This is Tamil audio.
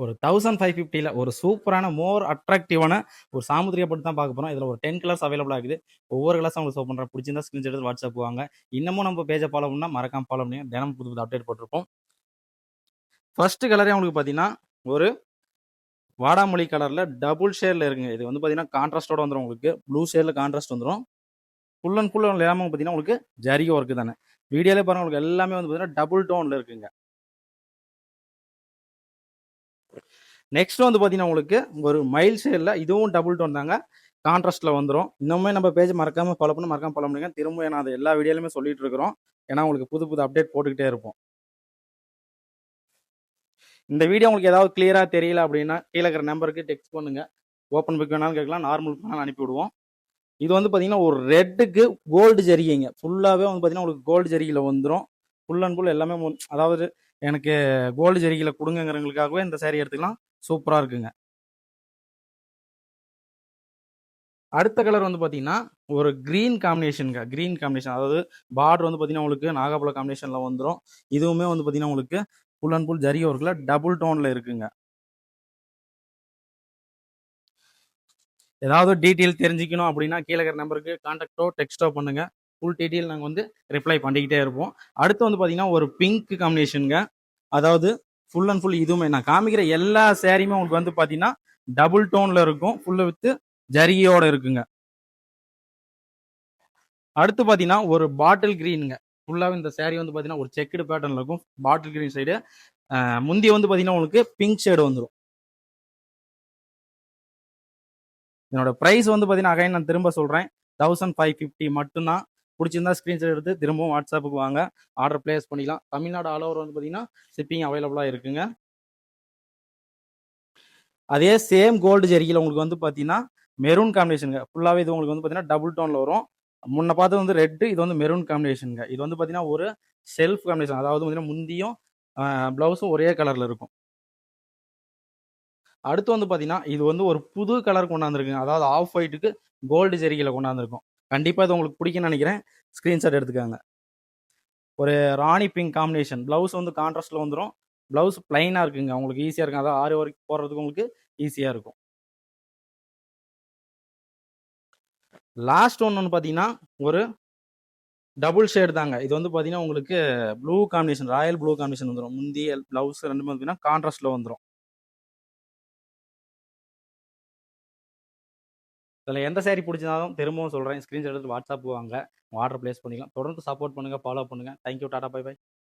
ஒரு 1550ல ஒரு சூப்பரான மோர் அட்ராக்டிவான ஒரு சாமுத்திரியா பட்டு தான் பார்க்க போறோம். இதுல ஒரு 10 கலர்ஸ் அவைலபிளா இருக்குது. ஒவ்வொரு கலர்ஸா உங்களுக்கு ஷோ பண்றேன். பிடிச்சிருந்தா ஸ்கிரீன்ஷாட் எடுத்து வாட்ஸ்அப் வாங்க. இன்னமும் நம்ம பேஜை ஃபாலோ பண்ணா மறக்காம ஃபாலோ பண்ணுங்க. தினமும் புது புது அப்டேட் போட்டிருப்போம். ஃபர்ஸ்ட் கலரே உங்களுக்கு பார்த்தீங்கன்னா, ஒரு வாடாமல்லி கலர்ல டபுள் ஷேட்ல இருக்குங்க. இது வந்து பார்த்தீங்கன்னா கான்ட்ராஸ்டோட வந்துரும் உங்களுக்கு. ப்ளூ ஷேட்ல கான்ட்ராஸ்ட் வந்துரும். ஃபுல் அண்ட் ஃபுல் எல்லாமே பார்த்தீங்கன்னா உங்களுக்கு ஜரிகை ஒர்க் தானே. வீடியோலே பாருங்க உங்களுக்கு எல்லாமே வந்து பார்த்தீங்கன்னா டபுள் டோன்ல இருக்குங்க. நெக்ஸ்ட் வந்து பார்த்தீங்கன்னா உங்களுக்கு ஒரு மைல் ஷேட்ல இதுவும் டபுள் டோன் தாங்க. கான்ட்ராஸ்ட்ல வந்துடும். இன்னுமே நம்ம பேஜ் மறக்காம ஃபாலோ பண்ணுங்க. திரும்ப நான் அதை எல்லா வீடியோலையுமே சொல்லிட்டு இருக்கிறோம். ஏன்னா உங்களுக்கு புது புது அப்டேட் போட்டுக்கிட்டே இருப்போம். இந்த வீடியோ உங்களுக்கு ஏதாவது கிளியரா தெரியல அப்படின்னா கீழே இருக்கிற நம்பருக்கு டெக்ஸ்ட் பண்ணுங்க. ஓப்பன் புக் வேணாலும் கேட்கலாம், நார்மல் வேணாலும் அனுப்பி விடுவோம். இது வந்து பார்த்தீங்கன்னா ஒரு ரெட்டுக்கு கோல்டு ஜரிகைங்க. ஃபுல்லாகவே வந்து பார்த்தீங்கன்னா உங்களுக்கு கோல்டு ஜரிகையில் வந்துடும். ஃபுல் அண்ட் ஃபுல் எல்லாமே அதாவது எனக்கு கோல்டு ஜரிகையில் கொடுங்கிறவங்களுக்காகவே இந்த சேரீ எடுத்துக்கலாம். சூப்பராக இருக்குங்க. அடுத்த கலர் வந்து பார்த்தீங்கன்னா ஒரு கிரீன் காம்பினேஷனுங்க. கிரீன் காம்பினேஷன், அதாவது பார்டர் வந்து பார்த்தீங்கன்னா உங்களுக்கு நாகப்பழ காம்பினேஷனில் வந்துடும். இதுவுமே வந்து பார்த்தீங்கன்னா உங்களுக்கு ஃபுல் அண்ட் ஃபுல் ஜரிகை ஒர்க்கில் டபுள் டோனில் இருக்குங்க. ஏதாவது டீட்டெயில் தெரிஞ்சுக்கணும் அப்படின்னா கீழே இருக்கிற நம்பருக்கு கான்டாக்டோ டெக்ஸ்டோ பண்ணுங்க. ஃபுல் டீட்டெயில் நாங்கள் வந்து ரிப்ளை பண்ணிக்கிட்டே இருப்போம். அடுத்து வந்து பார்த்தீங்கன்னா ஒரு பிங்க் காம்பினேஷனுங்க. அதாவது ஃபுல் அண்ட் ஃபுல் இதுவுமே நான் காமிக்கிற எல்லா சேரீயுமே உங்களுக்கு வந்து பார்த்தீங்கன்னா டபுள் டோனில் இருக்கும். ஃபுல்லு வித்து ஜரிகையோட இருக்குங்க. அடுத்து பார்த்தீங்கன்னா ஒரு பாட்டில் கிரீனுங்க. ஃபுல்லாகவே இந்த சேரீ வந்து பார்த்தீங்கன்னா ஒரு செக்குடு பேட்டர்னில் இருக்கும். பாட்டில் கிரீன் சைடு முந்தி வந்து பார்த்தீங்கன்னா உங்களுக்கு பிங்க் ஷேடு வந்துடும். என்னோட ப்ரைஸ் வந்து பார்த்தீங்கன்னா அகைன் நான் திரும்ப சொல்கிறேன், 1550 மட்டும்தான். பிடிச்சிருந்தா ஸ்க்ரீன்ஷாட் எடுத்து திரும்பவும் வாட்ஸ்அப்புக்கு வாங்க, ஆர்டர் பிளேஸ் பண்ணிக்கலாம். தமிழ்நாடு ஆல் ஓவர் வந்து பார்த்தீங்கன்னா ஷிப்பிங் அவைலபிளாக இருக்குங்க. அதே சேம் கோல்டு ஜெரிகில் உங்களுக்கு வந்து பார்த்தீங்கன்னா மெரூன் காம்பினேஷனுங்க. ஃபுல்லாகவே இது உங்களுக்கு வந்து பார்த்தீங்கன்னா டபுள் டோனில் வரும். முன்ன பார்த்தது வந்து ரெட்டு, இது வந்து மெரூன் காம்பினேஷனுங்க. இது வந்து பார்த்தீங்கன்னா ஒரு செல்ஃப் காம்பினேஷன், அதாவது பார்த்தீங்கன்னா முந்தியும் ப்ளவுஸும் ஒரே கலரில் இருக்கும். அடுத்து வந்து பார்த்தீங்கன்னா இது வந்து ஒரு புது கலர் கொண்டாந்துருக்குங்க. அதாவது ஆஃப் ஒயிட்டுக்கு கோல்டு ஜெரிகில் கொண்டாந்துருக்கும். கண்டிப்பாக இது உங்களுக்கு பிடிக்கும்னு நினைக்கிறேன். ஸ்க்ரீன்ஷாட் எடுத்துக்காங்க. ஒரு ராணி பிங்க் காம்பினேஷன். ப்ளவுஸ் வந்து கான்ட்ராஸ்ட்டில் வந்துடும். ப்ளவுஸ் பிளைனாக இருக்குங்க. உங்களுக்கு ஈஸியாக இருக்கும். அதாவது ஆரி ஒர்க் போடுறதுக்கு உங்களுக்கு ஈஸியாக இருக்கும். லாஸ்ட் ஒன்று பார்த்தீங்கன்னா ஒரு டபுள் ஷேட் தாங்க. இது வந்து பார்த்தீங்கன்னா உங்களுக்கு blue combination, Royal blue combination வந்துடும். முந்தி ப்ளவுஸ் ரெண்டுமே பார்த்தீங்கன்னா கான்ட்ராஸ்ட்டில் வந்துடும். இதில் எந்த சேரீ பிடிச்சிருந்தாலும் திரும்பவும் சொல்கிறேன், ஸ்க்ரீன்ஷாட் எடுத்து வாட்ஸ்அப் வாங்க, ஆர்டர் பிளேஸ் பண்ணிக்கலாம். தொடர்ந்து சப்போர்ட் பண்ணுங்கள், ஃபாலோ பண்ணுங்கள். Thank you, tata, bye by.